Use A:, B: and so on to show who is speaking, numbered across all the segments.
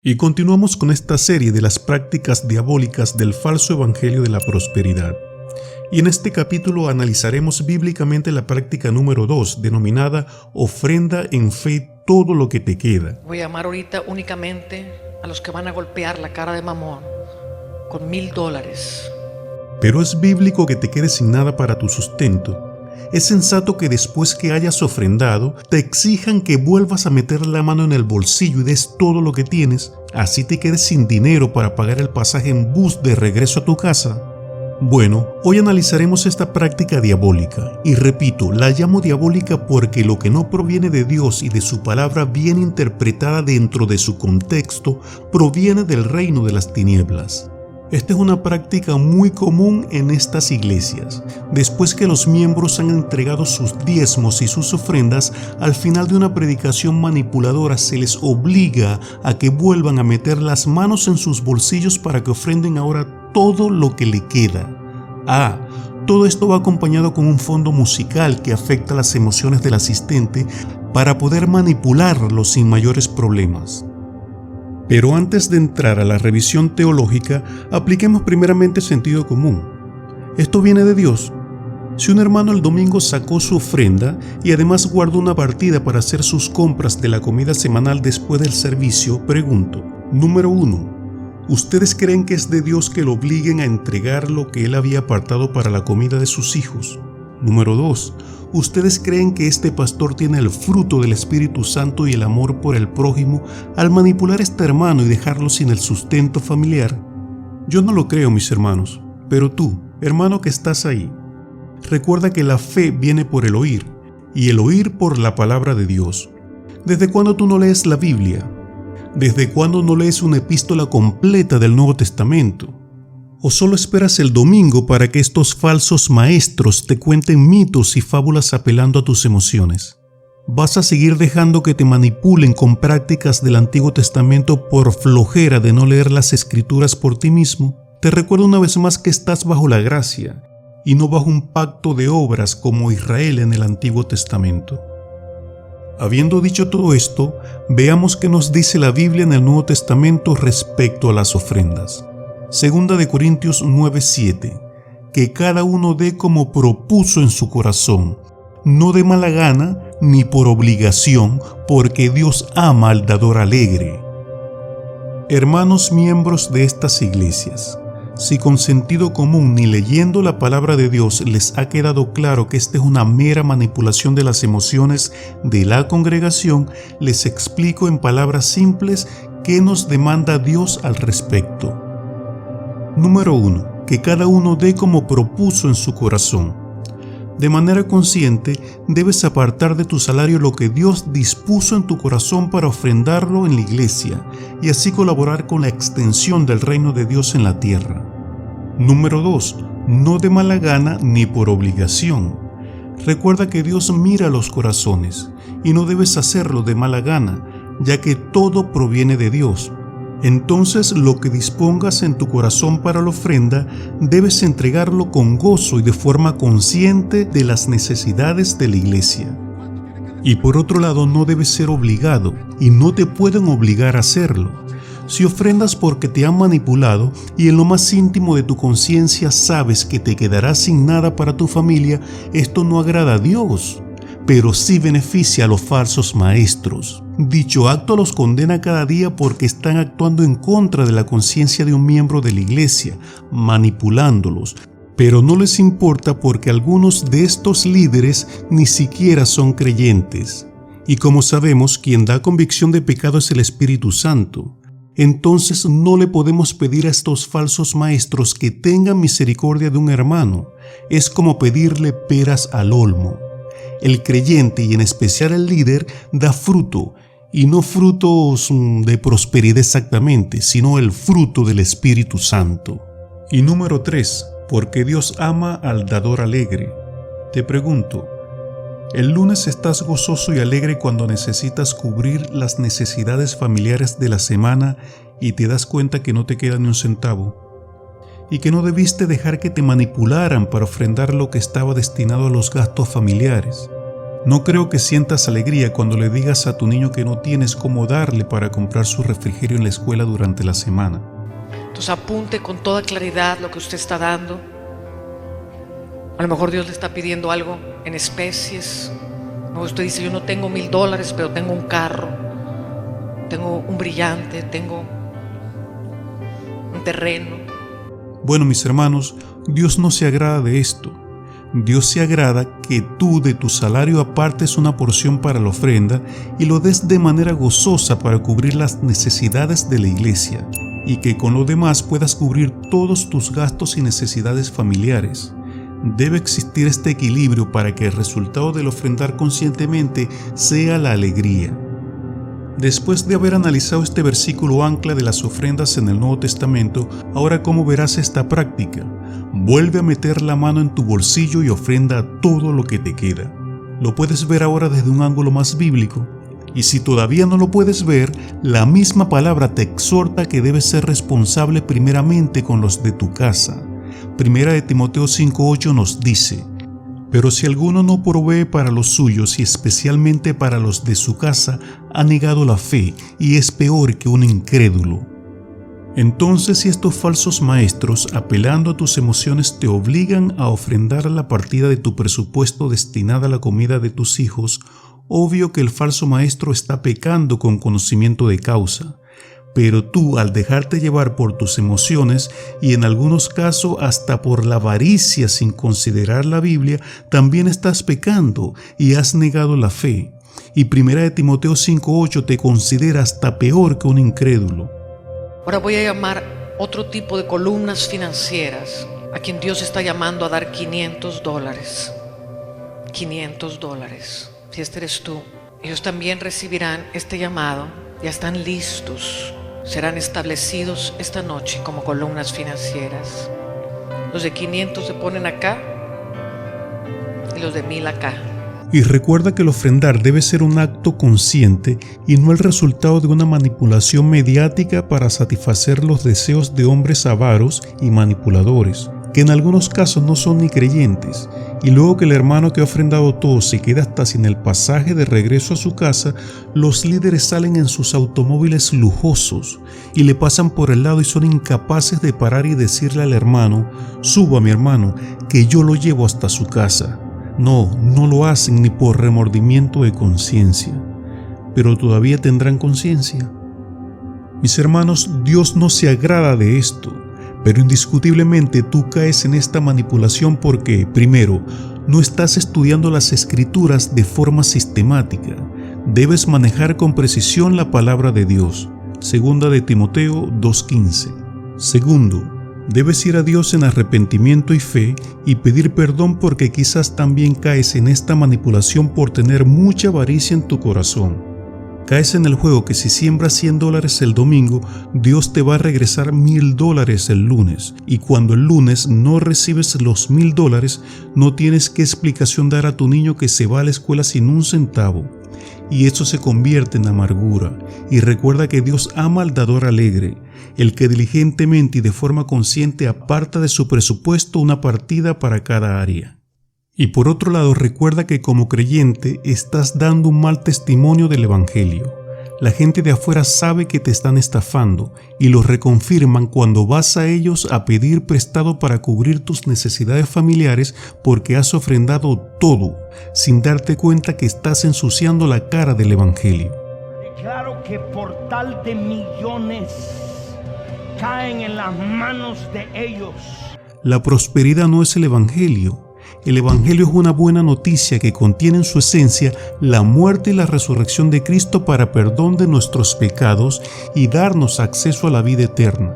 A: Y continuamos con esta serie de las prácticas diabólicas del falso evangelio de la prosperidad. Y en este capítulo analizaremos bíblicamente la práctica número 2, denominada ofrenda en fe todo lo que te queda.
B: Voy a llamar ahorita únicamente a los que van a golpear la cara de Mamón con $1,000.
A: Pero es bíblico que te quedes sin nada para tu sustento. Es sensato que después que hayas ofrendado, te exijan que vuelvas a meter la mano en el bolsillo y des todo lo que tienes, así te quedes sin dinero para pagar el pasaje en bus de regreso a tu casa. Bueno, hoy analizaremos esta práctica diabólica, y repito, la llamo diabólica porque lo que no proviene de Dios y de su palabra bien interpretada dentro de su contexto, proviene del reino de las tinieblas. Esta es una práctica muy común en estas iglesias. Después que los miembros han entregado sus diezmos y sus ofrendas, al final de una predicación manipuladora se les obliga a que vuelvan a meter las manos en sus bolsillos para que ofrenden ahora todo lo que le queda. Todo esto va acompañado con un fondo musical que afecta las emociones del asistente para poder manipularlo sin mayores problemas. Pero antes de entrar a la revisión teológica, apliquemos primeramente sentido común. ¿Esto viene de Dios? Si un hermano el domingo sacó su ofrenda y además guardó una partida para hacer sus compras de la comida semanal después del servicio, pregunto. Número 1. ¿Ustedes creen que es de Dios que lo obliguen a entregar lo que él había apartado para la comida de sus hijos? Número 2. ¿Ustedes creen que este pastor tiene el fruto del Espíritu Santo y el amor por el prójimo al manipular a este hermano y dejarlo sin el sustento familiar? Yo no lo creo, mis hermanos, pero tú, hermano que estás ahí, recuerda que la fe viene por el oír, y el oír por la palabra de Dios. ¿Desde cuándo tú no lees la Biblia? ¿Desde cuándo no lees una epístola completa del Nuevo Testamento? ¿O solo esperas el domingo para que estos falsos maestros te cuenten mitos y fábulas apelando a tus emociones? ¿Vas a seguir dejando que te manipulen con prácticas del Antiguo Testamento por flojera de no leer las Escrituras por ti mismo? Te recuerdo una vez más que estás bajo la gracia y no bajo un pacto de obras como Israel en el Antiguo Testamento. Habiendo dicho todo esto, veamos qué nos dice la Biblia en el Nuevo Testamento respecto a las ofrendas. 2 Corintios 9:7, que cada uno dé como propuso en su corazón, no de mala gana ni por obligación, porque Dios ama al dador alegre. Hermanos miembros de estas iglesias, si con sentido común ni leyendo la palabra de Dios les ha quedado claro que esta es una mera manipulación de las emociones de la congregación, les explico en palabras simples qué nos demanda Dios al respecto. Número 1. Que cada uno dé como propuso en su corazón. De manera consciente, debes apartar de tu salario lo que Dios dispuso en tu corazón para ofrendarlo en la iglesia y así colaborar con la extensión del reino de Dios en la tierra. Número 2. No de mala gana ni por obligación. Recuerda que Dios mira los corazones y no debes hacerlo de mala gana, ya que todo proviene de Dios. Entonces lo que dispongas en tu corazón para la ofrenda, debes entregarlo con gozo y de forma consciente de las necesidades de la iglesia. Y por otro lado, no debes ser obligado y no te pueden obligar a hacerlo. Si ofrendas porque te han manipulado y en lo más íntimo de tu conciencia sabes que te quedarás sin nada para tu familia, esto no agrada a Dios, pero sí beneficia a los falsos maestros. Dicho acto los condena cada día porque están actuando en contra de la conciencia de un miembro de la iglesia, manipulándolos. Pero no les importa porque algunos de estos líderes ni siquiera son creyentes. Y como sabemos, quien da convicción de pecado es el Espíritu Santo. Entonces no le podemos pedir a estos falsos maestros que tengan misericordia de un hermano. Es como pedirle peras al olmo. El creyente y en especial el líder da fruto, y no frutos de prosperidad exactamente, sino el fruto del Espíritu Santo. Y número 3, porque Dios ama al dador alegre. Te pregunto, ¿el lunes estás gozoso y alegre cuando necesitas cubrir las necesidades familiares de la semana y te das cuenta que no te queda ni un centavo? Y que no debiste dejar que te manipularan para ofrendar lo que estaba destinado a los gastos familiares. No creo que sientas alegría cuando le digas a tu niño que no tienes cómo darle para comprar su refrigerio en la escuela durante la semana.
B: Entonces apunte con toda claridad lo que usted está dando. A lo mejor Dios le está pidiendo algo en especies. O usted dice, yo no tengo $1,000, pero tengo un carro, tengo un brillante, tengo un terreno.
A: Bueno, mis hermanos, Dios no se agrada de esto. Dios se agrada que tú de tu salario apartes una porción para la ofrenda y lo des de manera gozosa para cubrir las necesidades de la iglesia, y que con lo demás puedas cubrir todos tus gastos y necesidades familiares. Debe existir este equilibrio para que el resultado del ofrendar conscientemente sea la alegría. Después de haber analizado este versículo ancla de las ofrendas en el Nuevo Testamento, ahora ¿cómo verás esta práctica? Vuelve a meter la mano en tu bolsillo y ofrenda todo lo que te queda. Lo puedes ver ahora desde un ángulo más bíblico. Y si todavía no lo puedes ver, la misma palabra te exhorta que debes ser responsable primeramente con los de tu casa. Primera de Timoteo 5:8 nos dice: pero si alguno no provee para los suyos y especialmente para los de su casa, ha negado la fe y es peor que un incrédulo. Entonces, si estos falsos maestros, apelando a tus emociones, te obligan a ofrendar la partida de tu presupuesto destinada a la comida de tus hijos, obvio que el falso maestro está pecando con conocimiento de causa. Pero tú, al dejarte llevar por tus emociones y en algunos casos hasta por la avaricia sin considerar la Biblia, también estás pecando y has negado la fe. Y 1 de Timoteo 5:8 te considera hasta peor que un incrédulo.
B: Ahora voy a llamar otro tipo de columnas financieras a quien Dios está llamando a dar $500. $500. Si este eres tú, ellos también recibirán este llamado. Ya están listos. Serán establecidos esta noche como columnas financieras. Los de 500 se ponen acá y los de 1,000 acá.
A: Y recuerda que el ofrendar debe ser un acto consciente y no el resultado de una manipulación mediática para satisfacer los deseos de hombres avaros y manipuladores, que en algunos casos no son ni creyentes, y luego que el hermano que ha ofrendado todo se queda hasta sin el pasaje de regreso a su casa, los líderes salen en sus automóviles lujosos y le pasan por el lado y son incapaces de parar y decirle al hermano: suba mi hermano, que yo lo llevo hasta su casa. No lo hacen ni por remordimiento de conciencia, pero todavía tendrán conciencia. Mis hermanos, Dios no se agrada de esto. Pero indiscutiblemente tú caes en esta manipulación porque, primero, no estás estudiando las Escrituras de forma sistemática. Debes manejar con precisión la palabra de Dios. Segunda de Timoteo 2:15. Segundo, debes ir a Dios en arrepentimiento y fe y pedir perdón porque quizás también caes en esta manipulación por tener mucha avaricia en tu corazón. Caes en el juego que si siembras $100 el domingo, Dios te va a regresar $1,000 el lunes. Y cuando el lunes no recibes los $1,000, no tienes qué explicación dar a tu niño que se va a la escuela sin un centavo. Y eso se convierte en amargura. Y recuerda que Dios ama al dador alegre, el que diligentemente y de forma consciente aparta de su presupuesto una partida para cada área. Y por otro lado, recuerda que como creyente estás dando un mal testimonio del Evangelio. La gente de afuera sabe que te están estafando y lo reconfirman cuando vas a ellos a pedir prestado para cubrir tus necesidades familiares porque has ofrendado todo, sin darte cuenta que estás ensuciando la cara del Evangelio.
C: Declaro que por tal de millones caen en las manos de ellos.
A: La prosperidad no es el Evangelio. El Evangelio es una buena noticia que contiene en su esencia la muerte y la resurrección de Cristo para perdón de nuestros pecados y darnos acceso a la vida eterna.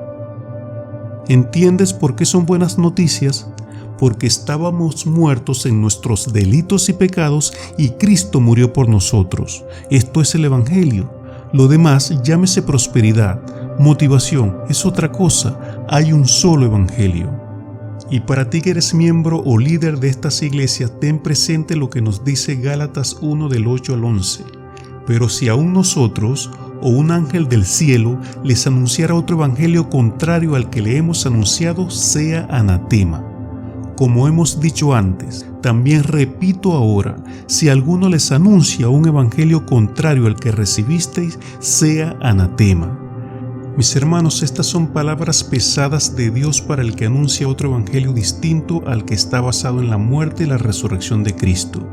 A: ¿Entiendes por qué son buenas noticias? Porque estábamos muertos en nuestros delitos y pecados y Cristo murió por nosotros. Esto es el Evangelio. Lo demás, llámese prosperidad, motivación, es otra cosa. Hay un solo Evangelio. Y para ti que eres miembro o líder de estas iglesias, ten presente lo que nos dice Gálatas 1 del 8 al 11. Pero si aún nosotros o un ángel del cielo les anunciara otro evangelio contrario al que le hemos anunciado, sea anatema. Como hemos dicho antes, también repito ahora, si alguno les anuncia un evangelio contrario al que recibisteis, sea anatema. Mis hermanos, estas son palabras pesadas de Dios para el que anuncia otro evangelio distinto al que está basado en la muerte y la resurrección de Cristo.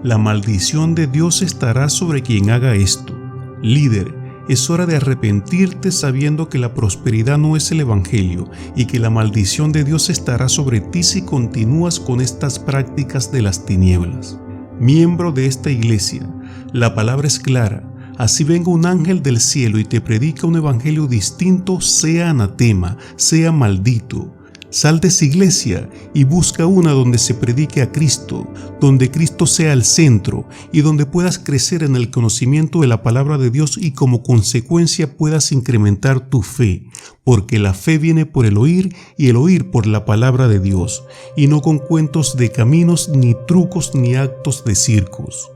A: La maldición de Dios estará sobre quien haga esto. Líder, es hora de arrepentirte sabiendo que la prosperidad no es el evangelio y que la maldición de Dios estará sobre ti si continúas con estas prácticas de las tinieblas. Miembro de esta iglesia, la palabra es clara. Así venga un ángel del cielo y te predica un evangelio distinto, sea anatema, sea maldito. Sal de esa iglesia y busca una donde se predique a Cristo, donde Cristo sea el centro y donde puedas crecer en el conocimiento de la palabra de Dios y como consecuencia puedas incrementar tu fe, porque la fe viene por el oír y el oír por la palabra de Dios, y no con cuentos de caminos, ni trucos, ni actos de circos.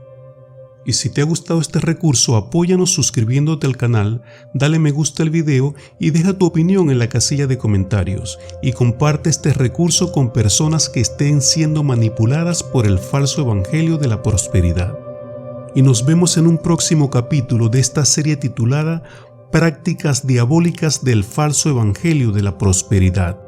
A: Y si te ha gustado este recurso, apóyanos suscribiéndote al canal, dale me gusta al video y deja tu opinión en la casilla de comentarios. Y comparte este recurso con personas que estén siendo manipuladas por el falso evangelio de la prosperidad. Y nos vemos en un próximo capítulo de esta serie titulada Prácticas diabólicas del falso evangelio de la prosperidad.